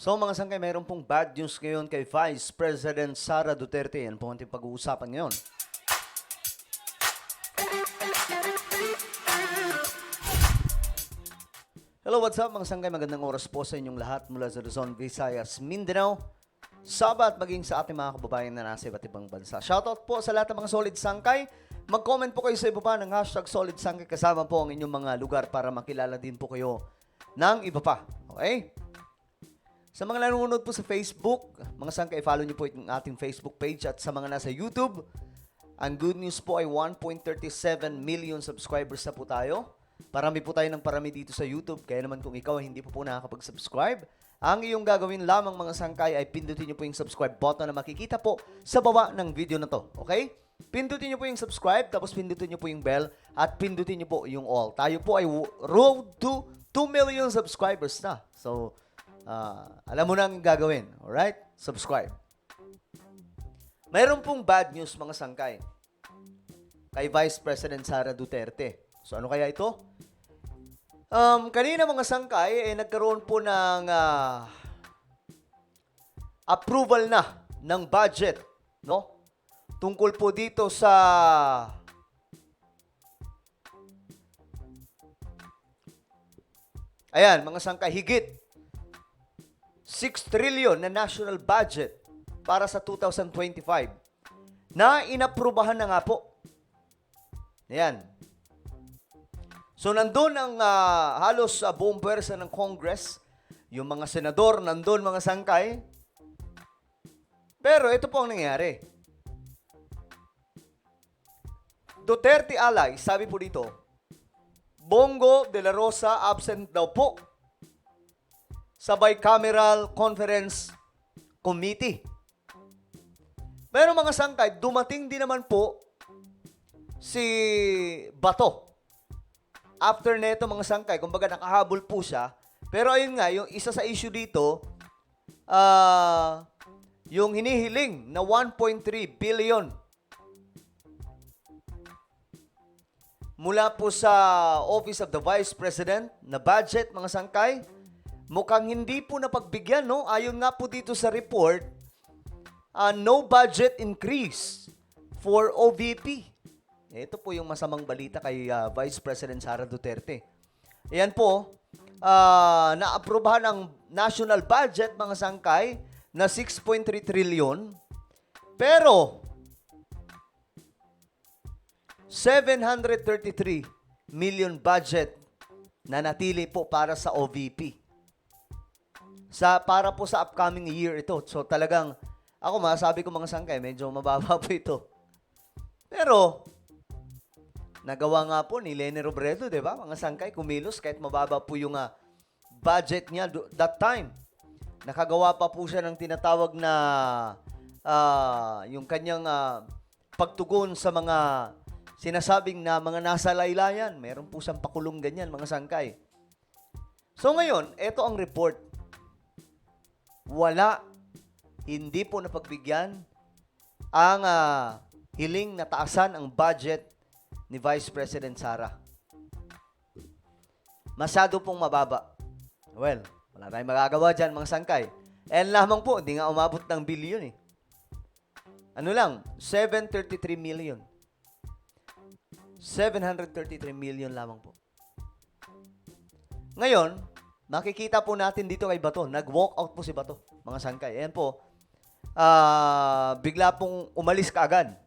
So mga sangkay, mayroon pong bad news ngayon kay Vice President Sara Duterte. Yan po ang ating pag-uusapan ngayon. Hello, what's up mga sangkay? Magandang oras po sa inyong lahat mula sa Luzon, Visayas, Mindanao, Sabah at maging sa ating mga kababayan na nasa iba't ibang bansa. Shoutout po sa lahat ng mga solid sangkay. Mag-comment po kayo sa iba pa ng hashtag solid sangkay kasama po ang inyong mga lugar para makilala din po kayo ng iba pa. Okay? Sa mga nanonood po sa Facebook, mga sangkay, follow niyo po yung ating Facebook page at sa mga nasa YouTube, ang good news po ay 1.37 million subscribers na po tayo. Parami po tayo ng parami dito sa YouTube, kaya naman kung ikaw ay hindi po nakakapag-subscribe, ang iyong gagawin lamang mga sangkay ay pindutin niyo po yung subscribe button na makikita po sa baba ng video na to. Okay? Pindutin niyo po yung subscribe, tapos pindutin niyo po yung bell, at pindutin niyo po yung all. Tayo po ay road to 2 million subscribers na. So, alam mo na ang gagawin. Alright? Subscribe. Mayroon pong bad news mga sangkay kay Vice President Sara Duterte. So ano kaya ito? Kanina mga sangkay, nagkaroon po ng approval na ng budget, no? Tungkol po dito sa ayan, mga sangkay, higit 6 trillion na national budget para sa 2025 na inaprubahan na nga po. Ayan. So, nandun ang halos buong pwersa ng Congress. Yung mga senador, nandun mga sangkay. Pero ito po ang nangyari. Duterte ally, sabi po dito, Bongo de la Rosa absent daw po sa Bicameral Conference Committee. Pero mga sangkay, dumating din naman po si Bato. After neto mga sangkay, kumbaga nakahabol po siya. Pero ayun nga, yung isa sa issue dito, yung hinihiling na 1.3 billion mula po sa Office of the Vice President na budget, mga sangkay, mukhang hindi po napagbigyan, no? Ayon nga po dito sa report, no budget increase for OVP. Ito po yung masamang balita kay Vice President Sara Duterte. Ayan po, naaprubahan ang national budget, mga sangkay, na 6.3 trillion. Pero, 733 million budget na natili po para sa OVP. Para po sa upcoming year ito. So talagang, ako masasabi ko mga sangkay, medyo mababa po ito. Pero, nagawa nga po ni Leni Robredo, di ba? Mga sangkay, kumilos kahit mababa po yung budget niya that time. Nakagawa pa po siya ng tinatawag na yung kanyang pagtugon sa mga sinasabing na mga nasa laylayan. Meron po siyang pakulong ganyan, mga sangkay. So ngayon, ito ang report. Wala, hindi po napagbigyan ang hiling na taasan ang budget ni Vice President Sara. Masyado pong mababa. Well, wala tayong magagawa dyan, mga sangkay. Lamang po, hindi nga umabot ng billion eh. Ano lang, 733 million. 733 million lamang po. Ngayon, makikita po natin dito kay Bato, nag-walk out po si Bato, mga sangkay. Ayan po, bigla pong umalis kaagad.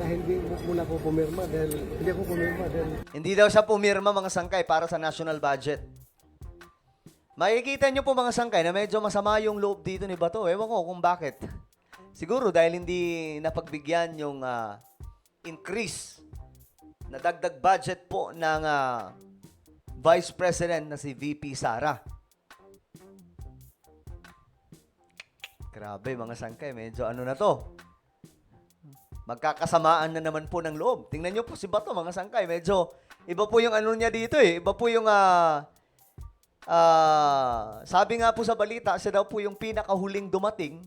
Hindi muna ako pumirma dahil hindi ako pumirma dahil Hindi daw siya pumirma, mga sangkay, para sa national budget. Makikita nyo po mga sangkay na medyo masama yung loob dito ni Bato. Ewan ko kung bakit. Siguro dahil hindi napagbigyan yung increase na dagdag budget po ng Vice President na si VP Sara. Grabe mga sangkay, medyo ano na to. Magkakasamaan na naman po ng loob. Tingnan nyo po si Bato, mga sangkay. Medyo, iba po yung ano niya dito eh. Iba po yung, sabi nga po sa balita, siya daw po yung pinakahuling dumating.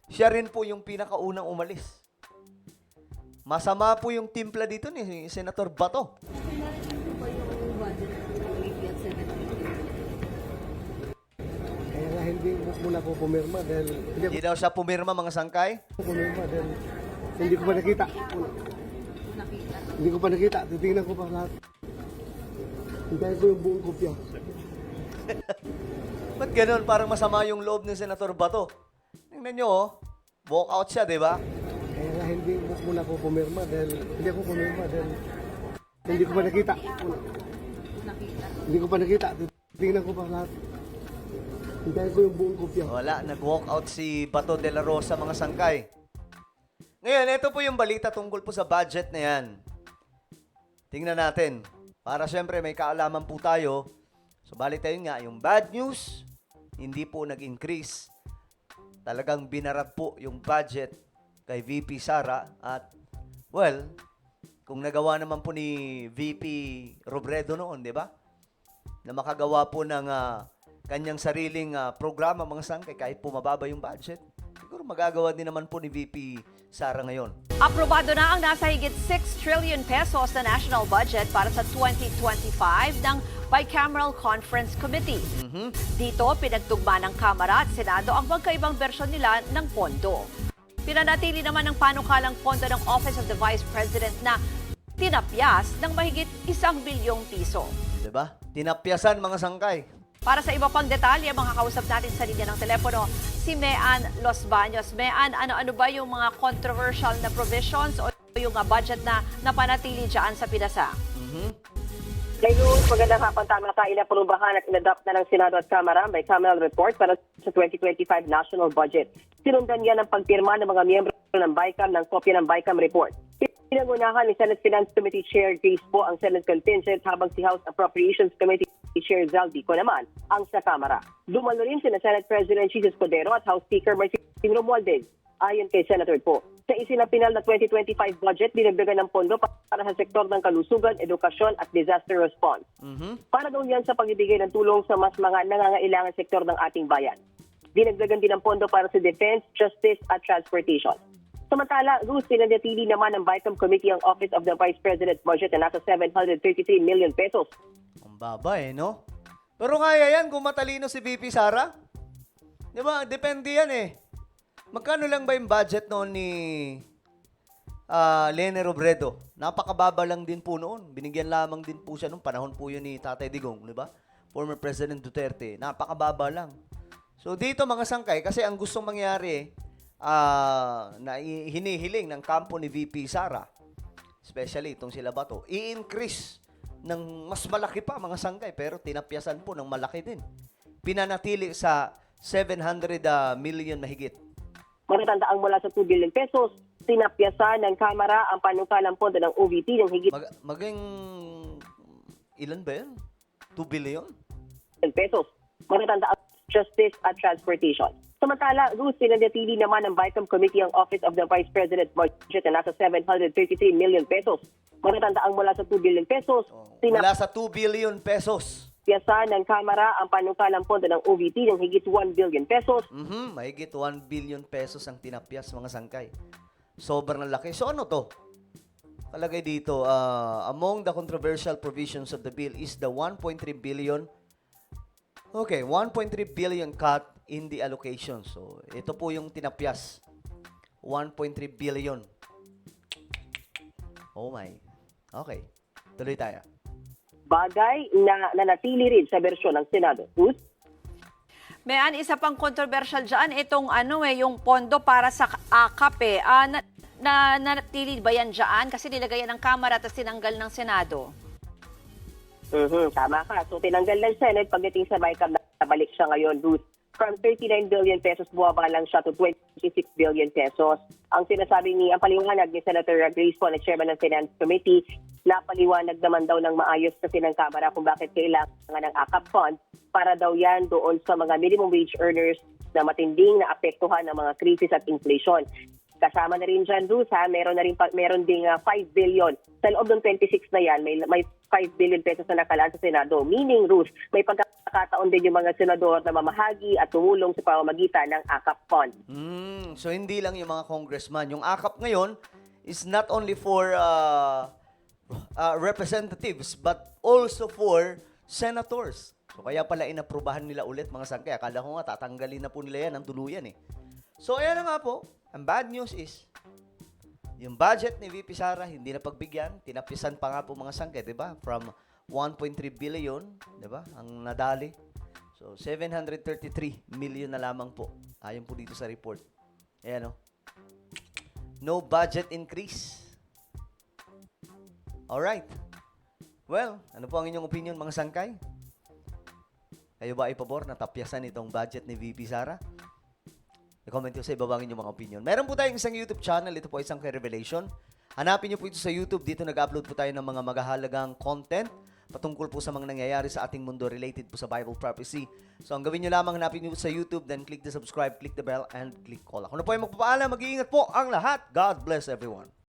Siya rin po yung pinakaunang umalis. Masama po yung timpla dito ni Senator Bato. Kaya nga hindi muna po pumirma dahil hindi Hindi daw siya pumirma, mga sangkay. ako pumirma dahil hindi ko pa nakita. Hindi ko pa nakita. Titingnan ko pa lahat. Hintayin ko yung buong kopya. Ba't ganun? Parang masama yung loob ni Senator Bato. Tingnan nyo, oh. Walk out siya, di ba? Kaya nga hindi muna po pumirma dahil hindi ako pumirma dahil hindi ko pa nakita. Hindi ko pa nakita. Titingnan ko pa lahat. Hintayin ko yung buong kopya. Wala, nag-walk out si Bato de la Rosa, mga sangkay. Ngayon, ito po yung balita tungkol po sa budget na yan. Tingnan natin. Para syempre may kaalaman po tayo. So, balik tayo nga, yung bad news, hindi po nag-increase. Talagang binarat po yung budget kay VP Sara at, well, kung nagawa naman po ni VP Robredo noon, di ba? Na makagawa po ng kanyang sariling programa, mga sangkay, kahit po mababa yung budget. Siguro magagawa din naman po ni VP Sara ngayon. Aprobado na ang nasa higit 6 trillion pesos na national budget para sa 2025 ng Bicameral Conference Committee. Dito, pinagtugma ng Kamara at Senado ang magkaibang bersyon nila ng pondo. Pinanatili naman ng panukalang pondo ng Office of the Vice President na tinapyas ng mahigit 1 bilyong piso. Di ba? Tinapyasan, mga sangkay. Para sa iba pang detalye, makakausap natin sa linya ng telepono si Mean Los Baños. Mean, ano-ano ba yung mga controversial na provisions o yung budget na napanatili dyan sa pinasa? Ngayon, magandang hapon, tama tayo na prubahan at inadopt na ng Senado at Kamara ang bicameral report para sa 2025 national budget. Sinundan yan ang pagpirma ng mga miyembro ng BICAM ng kopya ng BICAM report. Pinangunahan ni Senate Finance Committee Chair Grace Poe ang Senate contingent habang si House Appropriations Committee Chair Zaldi ko naman ang sa Kamara. Dumalo rin sina Senate President Jesus Cordero at House Speaker Martin Romualdez. Ayon kay Senator Poe, sa isinapinal na 2025 budget, dinagdagan ng pondo para sa sektor ng kalusugan, edukasyon at disaster response. Para daw yan sa pagbibigay ng tulong sa mas mga nangangailangan sektor ng ating bayan. Dinagdagan din ng pondo para sa defense, justice at transportation. Samantala, Ruth, pinanatili naman ng BICAM Committee ang Office of the Vice President's budget na nasa 733 million pesos. Ang baba no? Pero kaya yan kung matalino si VP Sara. Di ba? Depende yan eh. Magkano lang ba yung budget noon ni Lene Robredo? Napakababa lang din po noon. Binigyan lamang din po siya noong panahon po yun ni Tatay Digong, di ba? Former President Duterte. Napakababa lang. So dito mga sangkay, kasi ang gustong mangyari na hinihiling ng kampo ni VP Sara, especially itong sila Bato, i-increase ng mas malaki pa mga sangkay, pero tinapyasan po ng malaki din. Pinanatili sa 700 million mahigit. Matatandaang mula sa 2 billion pesos, tinapyasan ng Kamara ang panukalang pondo ng OVP ng higit Maging ilan ba yun? 2 billion? pesos. Matatandaang justice at transportation. Samantala, Ruth, pinanatili naman ng BICAM Committee ang Office of the Vice President's budget na nasa 733 million pesos. Matatandaang mula sa 2 billion pesos, Mula sa 2 billion pesos. tinapyasan ng Kamara ang panukalang pondo ng OVP ng higit 1 billion pesos. Mahigit 1 billion pesos ang tinapyas, mga sangkay. Sobrang laki. So ano to? Kalagay dito, among the controversial provisions of the bill is the 1.3 billion 1.3 billion cut in the allocation. So, ito po yung tinapyas. 1.3 billion. Oh my. Okay. Tuloy tayo. Bagay na nanatili rin sa bersyon ng Senado. Ruth? Mean, isa pang controversial dyan, itong yung pondo para sa AKAP nanatili ba yan dyan? Kasi nilagay yan ng Kamara at tinanggal ng Senado. Tama ka. So, tinanggal ng Senate pagdating sa BICAM, nabalik siya ngayon, Ruth. From 39 billion pesos, buwaba lang siya to 26 billion pesos. Ang sinasabi ang paliwanag ni Senator Grace Poe, na chairman ng Finance Committee, napaliwanag naman daw ng maayos kasi ng Kamara kung bakit kailangan ng AKAP fund para daw yan doon sa mga minimum wage earners na matinding na apektuhan ng mga krisis at inflation. Kasama na rin dyan, Ruth, meron ding 5 billion. Sa loob ng 26 na yan, may 5 billion pesos na nakalaan sa Senado. Meaning, Ruth, may pagkakataon din yung mga senador na mamahagi at tumulong sa pamamagitan ng AKAP fund. So, hindi lang yung mga congressman. Yung AKAP ngayon, is not only for representatives but also for senators. So kaya pala inaprubahan nila ulit mga sangkay. Akala ko nga tatanggalin na po nila yan ng tuluyan eh. So ayan na nga po, ang bad news is yung budget ni VP Sara hindi na pagbigyan, tinapisan pa nga po mga sangkay, 'di ba? From 1.3 billion, 'di ba? Ang nadali. So 733 million na lamang po. Ayon po dito sa report. Ayan oh. No budget increase. Alright. Well, ano po ang inyong opinion mga sangkay? Kayo ba ay pabor na tapyasan itong budget ni VP Sara? I-comment nyo sa ibaba ang inyong mga opinion. Meron po tayong isang YouTube channel. Ito po ay Sangkay Revelation. Hanapin nyo po ito sa YouTube. Dito nag-upload po tayo ng mga magahalagang content patungkol po sa mga nangyayari sa ating mundo related po sa Bible prophecy. So, ang gawin nyo lamang, hanapin nyo sa YouTube, then click the subscribe, click the bell, and click all. Ako na po ay magpapaalam. Mag-iingat po ang lahat. God bless everyone.